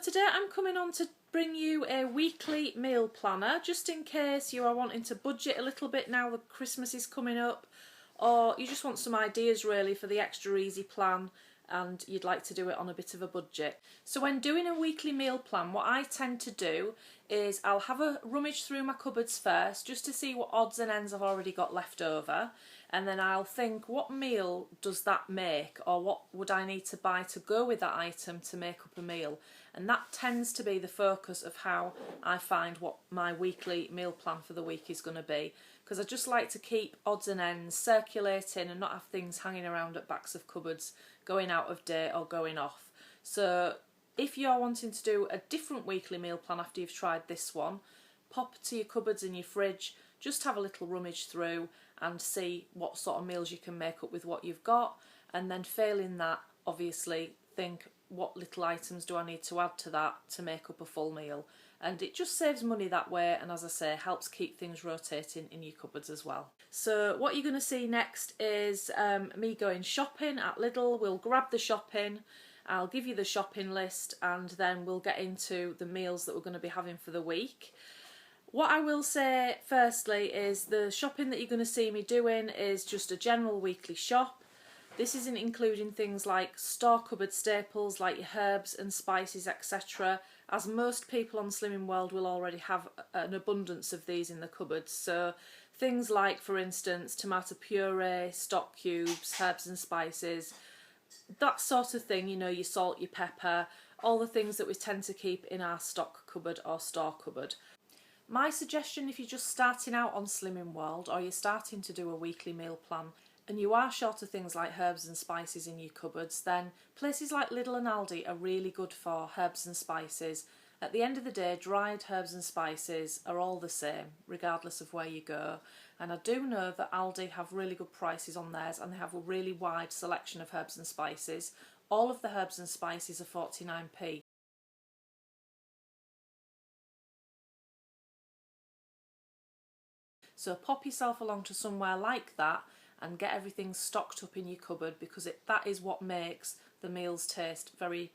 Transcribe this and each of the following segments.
today I'm coming on to bring you a weekly meal planner, just in case you are wanting to budget a little bit now that Christmas is coming up, or you just want some ideas really for the extra easy plan and you'd like to do it on a bit of a budget. So when doing a weekly meal plan, what I tend to do is I'll have a rummage through my cupboards first just to see what odds and ends I've already got left over, and then I'll think, what meal does that make, or what would I need to buy to go with that item to make up a meal. And that tends to be the focus of how I find what my weekly meal plan for the week is going to be, because I just like to keep odds and ends circulating and not have things hanging around at backs of cupboards going out of date or going off. So if you're wanting to do a different weekly meal plan after you've tried this one, pop to your cupboards and your fridge, just have a little rummage through and see what sort of meals you can make up with what you've got, and then failing that, obviously think, what little items do I need to add to that to make up a full meal. And it just saves money that way, and as I say, helps keep things rotating in your cupboards as well. So what you're going to see next is me going shopping at Lidl. We'll grab the shopping, I'll give you the shopping list, and then we'll get into the meals that we're going to be having for the week. What I will say firstly is the shopping that you're going to see me doing is just a general weekly shop. This isn't including things like store cupboard staples like your herbs and spices, etc., as most people on Slimming World will already have an abundance of these in the cupboards. So things like, for instance, tomato puree, stock cubes, herbs and spices, that sort of thing, you know, your salt, your pepper, all the things that we tend to keep in our stock cupboard or store cupboard. My suggestion, if you're just starting out on Slimming World or you're starting to do a weekly meal plan and you are short of things like herbs and spices in your cupboards, then places like Lidl and Aldi are really good for herbs and spices. At the end of the day, dried herbs and spices are all the same, regardless of where you go. And I do know that Aldi have really good prices on theirs, and they have a really wide selection of herbs and spices. All of the herbs and spices are 49p. So pop yourself along to somewhere like that and get everything stocked up in your cupboard, because that is what makes the meals taste very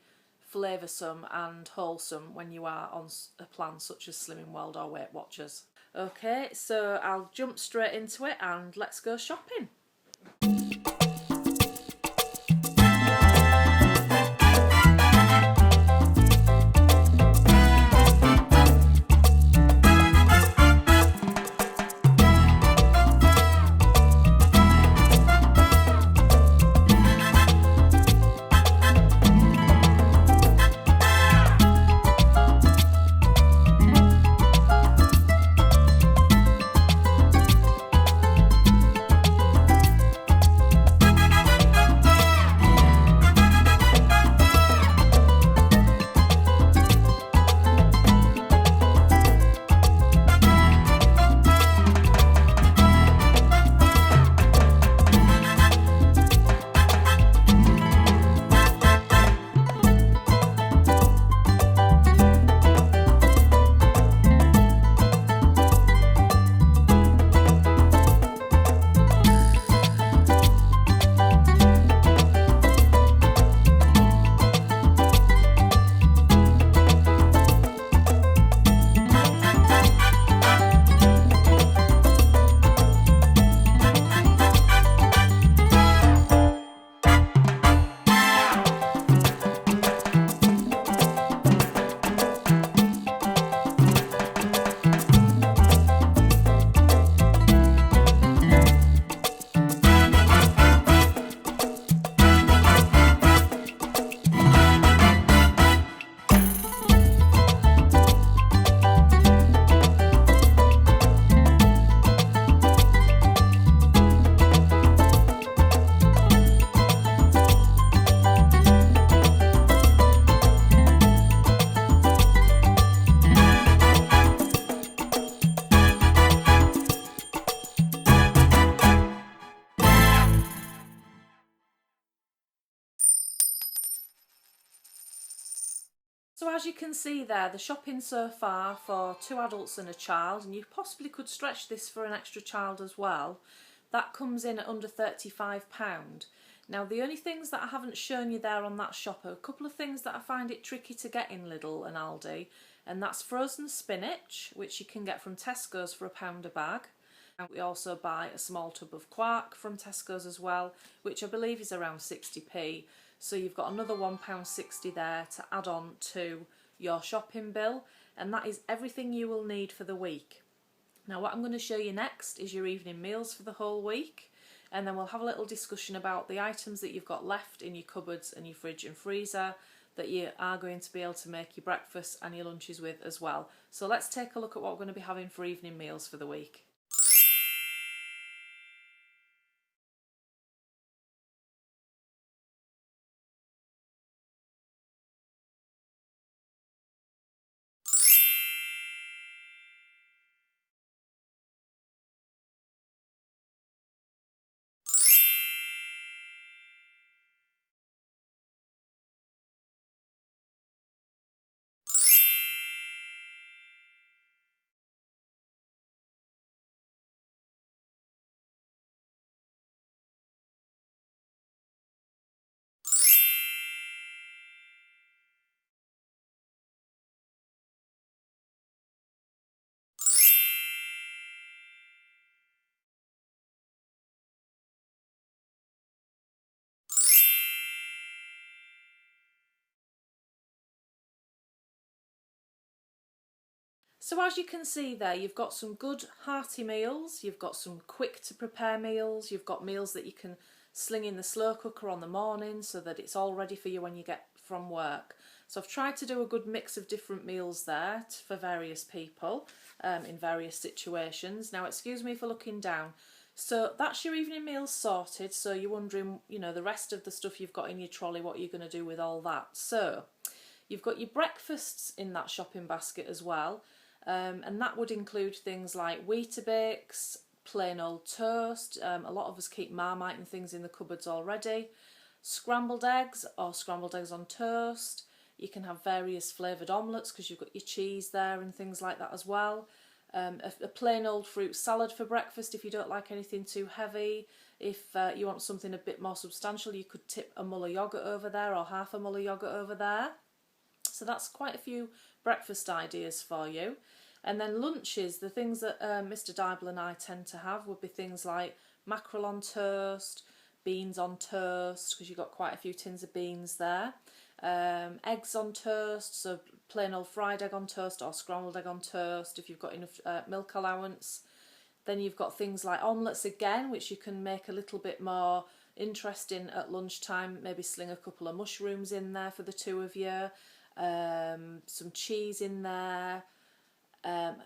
flavoursome and wholesome when you are on a plan such as Slimming World or Weight Watchers. Okay, so I'll jump straight into it and let's go shopping. So as you can see there, the shopping so far for 2 adults and a child, and you possibly could stretch this for an extra child as well, that comes in at under £35. Now the only things that I haven't shown you there on that shop are a couple of things that I find it tricky to get in Lidl and Aldi, and that's frozen spinach, which you can get from Tesco's for £1 a bag. And we also buy a small tub of quark from Tesco's as well, which I believe is around 60p. So you've got another £1.60 there to add on to your shopping bill, and that is everything you will need for the week. Now what I'm going to show you next is your evening meals for the whole week, and then we'll have a little discussion about the items that you've got left in your cupboards and your fridge and freezer that you are going to be able to make your breakfast and your lunches with as well. So let's take a look at what we're going to be having for evening meals for the week. So as you can see there, you've got some good hearty meals, you've got some quick to prepare meals, you've got meals that you can sling in the slow cooker on the morning so that it's all ready for you when you get from work. So I've tried to do a good mix of different meals there for various people in various situations. Now excuse me for looking down. So that's your evening meals sorted, so you're wondering, you know, the rest of the stuff you've got in your trolley, what are you going to do with all that? So you've got your breakfasts in that shopping basket as well. And that would include things like Weetabix, plain old toast. A lot of us keep Marmite and things in the cupboards already. Scrambled eggs or scrambled eggs on toast. You can have various flavoured omelettes because you've got your cheese there and things like that as well. A plain old fruit salad for breakfast if you don't like anything too heavy. If you want something a bit more substantial, you could tip a mull of yoghurt over there or half a mull of yoghurt over there. So that's quite a few breakfast ideas for you. And then lunches, the things that Mr. Dibble and I tend to have would be things like mackerel on toast, beans on toast, because you've got quite a few tins of beans there. Eggs on toast, so plain old fried egg on toast or scrambled egg on toast if you've got enough milk allowance. Then you've got things like omelettes again, which you can make a little bit more interesting at lunchtime. Maybe sling a couple of mushrooms in there for the two of you. Some cheese in there.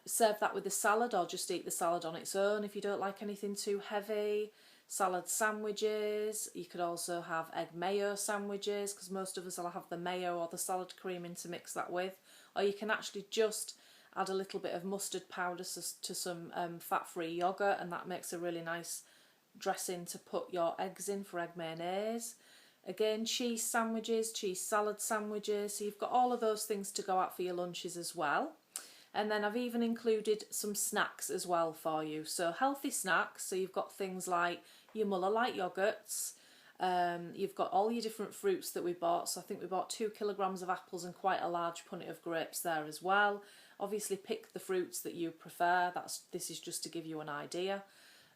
Serve that with a salad or just eat the salad on its own if you don't like anything too heavy. Salad sandwiches. You could also have egg mayo sandwiches because most of us will have the mayo or the salad cream to mix that with. Or you can actually just add a little bit of mustard powder to some fat-free yoghurt, and that makes a really nice dressing to put your eggs in for egg mayonnaise. Again, cheese sandwiches, cheese salad sandwiches. So you've got all of those things to go out for your lunches as well. And then I've even included some snacks as well for you. So healthy snacks, so you've got things like your Muller light yogurts. You've got all your different fruits that we bought. So I think we bought 2 kilograms of apples and quite a large punnet of grapes there as well. Obviously pick the fruits that you prefer. This is just to give you an idea.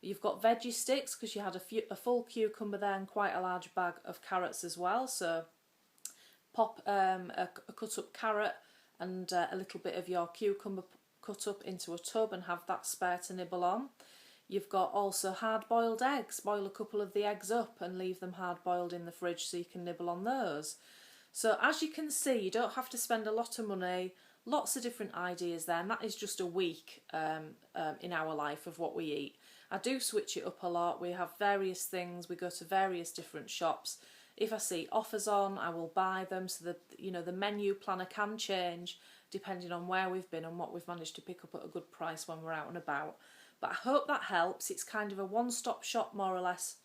You've got veggie sticks because you had a full cucumber there and quite a large bag of carrots as well. So pop a cut up carrot and a little bit of your cucumber cut up into a tub and have that spare to nibble on. You've got also hard-boiled eggs. Boil a couple of the eggs up and leave them hard-boiled in the fridge so you can nibble on those. So as you can see, you don't have to spend a lot of money, lots of different ideas there, and that is just a week in our life of what we eat. I do switch it up a lot. We have various things, we go to various different shops. If I see offers on, I will buy them so that, you know, the menu planner can change depending on where we've been and what we've managed to pick up at a good price when we're out and about. But I hope that helps. It's kind of a one-stop shop more or less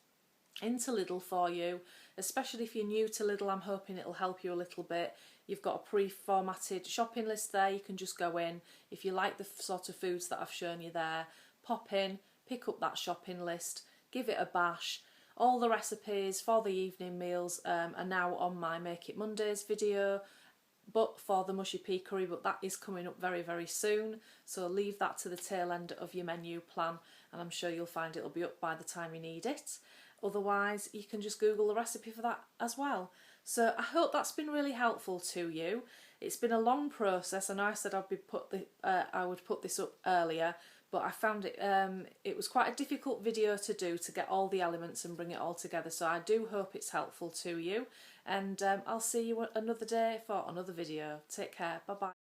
into Lidl for you, especially if you're new to Lidl. I'm hoping it'll help you a little bit. You've got a pre-formatted shopping list there. You can just go in. If you like the sort of foods that I've shown you there, pop in, pick up that shopping list, give it a bash. All the recipes for the evening meals are now on my Make It Mondays video, but for the mushy pea curry, but that is coming up very, very soon. So leave that to the tail end of your menu plan, and I'm sure you'll find it'll be up by the time you need it. Otherwise, you can just Google the recipe for that as well. So I hope that's been really helpful to you. It's been a long process. I know I said I would put this up earlier, but I found it was quite a difficult video to do, to get all the elements and bring it all together. So I do hope it's helpful to you, and I'll see you another day for another video. Take care. Bye bye.